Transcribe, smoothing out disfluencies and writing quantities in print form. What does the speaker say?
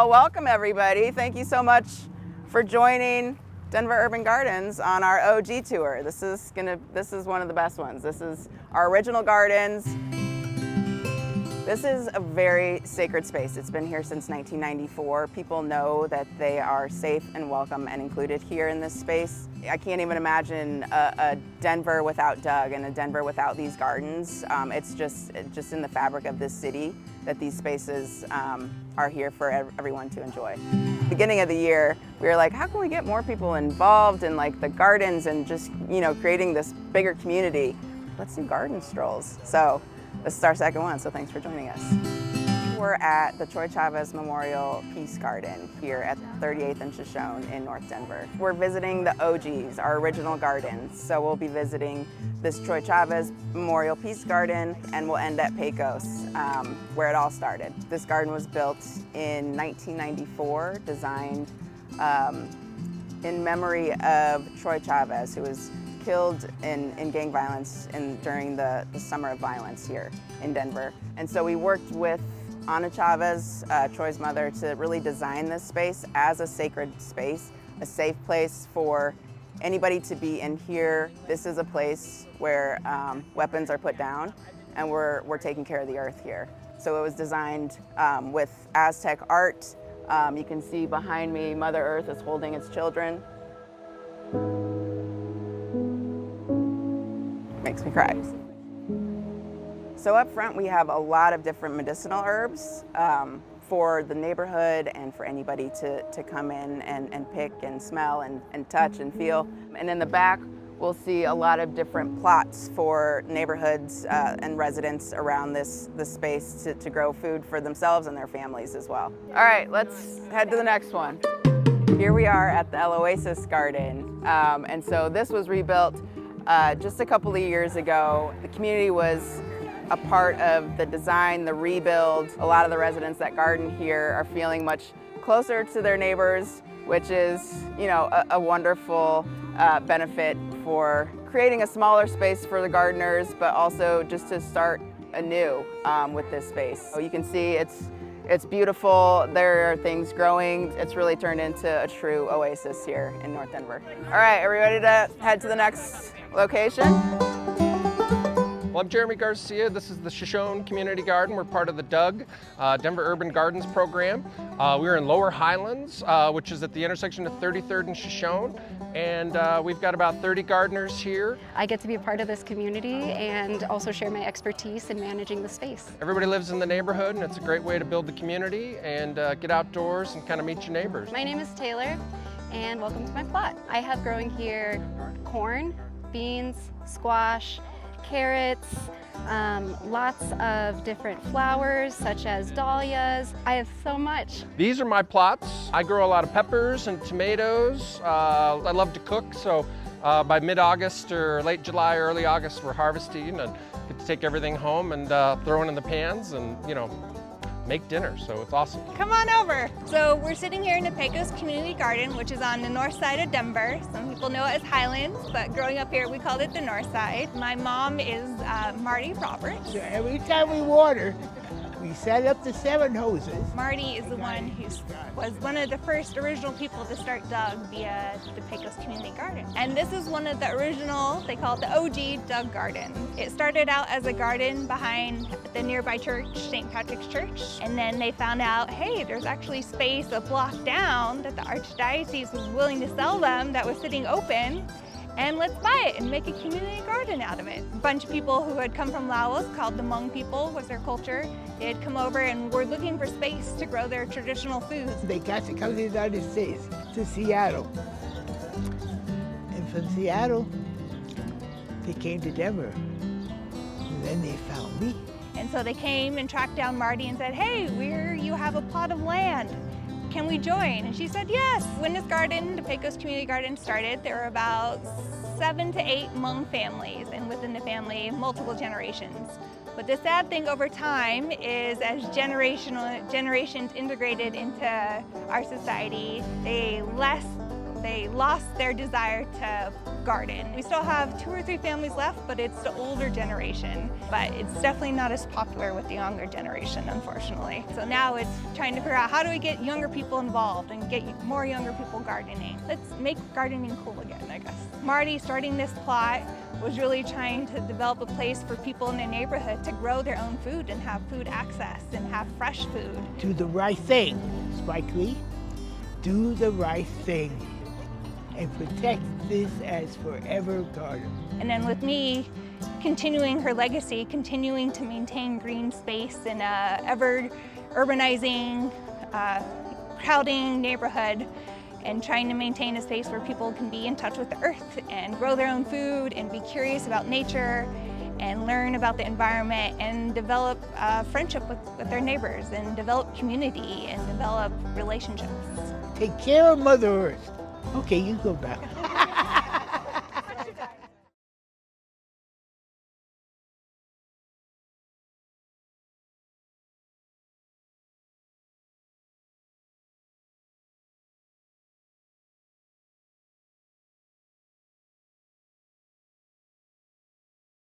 Well, welcome everybody. Thank you so much for joining Denver Urban Gardens on our OG tour. This is one of the best ones. This is our original gardens. This is a very sacred space. It's been here since 1994. People know that they are safe and welcome and included here in this space. I can't even imagine a Denver without Doug and a Denver without these gardens. It's just in the fabric of this city that these spaces are here for everyone to enjoy. Beginning of the year, we were like, how can we get more people involved in like the gardens and just, creating this bigger community? Let's do garden strolls. So this is our second one, so thanks for joining us. We're at the Troy Chavez Memorial Peace Garden here at 38th and Shoshone in North Denver. We're visiting the OGs, our original gardens. So we'll be visiting this Troy Chavez Memorial Peace Garden, and we'll end at Pecos, where it all started. This garden was built in 1994, designed in memory of Troy Chavez, who was killed in gang violence during the summer of violence here in Denver. And so we worked with Anna Chavez, Troy's mother, to really design this space as a sacred space, a safe place for anybody to be in here. This is a place where weapons are put down, and we're taking care of the earth here. So it was designed with Aztec art. You can see behind me, Mother Earth is holding its children. Makes me cry. So up front we have a lot of different medicinal herbs for the neighborhood and for anybody to come in and pick and smell and touch and feel. And in the back we'll see a lot of different plots for neighborhoods and residents around this space to grow food for themselves and their families as well. All right, let's head to the next one. Here we are at the Oasis Garden. And so this was rebuilt just a couple of years ago. The community was a part of the design, the rebuild. A lot of the residents that garden here are feeling much closer to their neighbors, which is, a wonderful benefit for creating a smaller space for the gardeners, but also just to start anew with this space. So you can see it's beautiful. There are things growing. It's really turned into a true oasis here in North Denver. All right, are we ready to head to the next location? Well, I'm Jeremy Garcia. This is the Shoshone Community Garden. We're part of the D.U.G, Denver Urban Gardens program. We're in Lower Highlands, which is at the intersection of 33rd and Shoshone. And we've got about 30 gardeners here. I get to be a part of this community and also share my expertise in managing the space. Everybody lives in the neighborhood, and it's a great way to build the community and get outdoors and kind of meet your neighbors. My name is Taylor, and welcome to my plot. I have growing here corn, beans, squash, carrots, lots of different flowers such as dahlias. I have so much. These are my plots. I grow a lot of peppers and tomatoes. I love to cook, so by mid-August or late July, early August, we're harvesting and get to take everything home and throw it in the pans and, make dinner, so it's awesome. Come on over. So we're sitting here in the Pecos Community Garden, which is on the north side of Denver. Some people know it as Highlands, but growing up here we called it the north side. My mom is Marty Roberts. So every time we water, we set up the 7 hoses. Marty is the one who was one of the first original people to start D.U.G via the Pecos Community Garden. And this is one of the original, they call it the OG D.U.G Garden. It started out as a garden behind the nearby church, St. Patrick's Church. And then they found out, hey, there's actually space a block down that the Archdiocese was willing to sell them that was sitting open. And let's buy it and make a community garden out of it. A bunch of people who had come from Laos, called the Hmong people, was their culture. They had come over and were looking for space to grow their traditional foods. They got to come to the United States, to Seattle. And from Seattle, they came to Denver. And then they found me. And so they came and tracked down Marty and said, hey, you have a plot of land. Can we join? And she said, yes. When this garden, the Pecos Community Garden, started, there were about 7 to 8 Hmong families, and within the family, multiple generations. But the sad thing over time is as generations integrated into our society, they lost their desire to garden. We still have 2 or 3 families left, but it's the older generation. But it's definitely not as popular with the younger generation, unfortunately. So now it's trying to figure out how do we get younger people involved and get more younger people gardening. Let's make gardening cool again, I guess. Marty, starting this plot, was really trying to develop a place for people in the neighborhood to grow their own food and have food access and have fresh food. Do the right thing, Spike Lee. Do the right thing and protect this as forever garden. And then with me, continuing her legacy, continuing to maintain green space in a ever urbanizing, crowding neighborhood, and trying to maintain a space where people can be in touch with the earth and grow their own food and be curious about nature and learn about the environment and develop friendship with their neighbors and develop community and develop relationships. Take care of Mother Earth. Okay, you go back.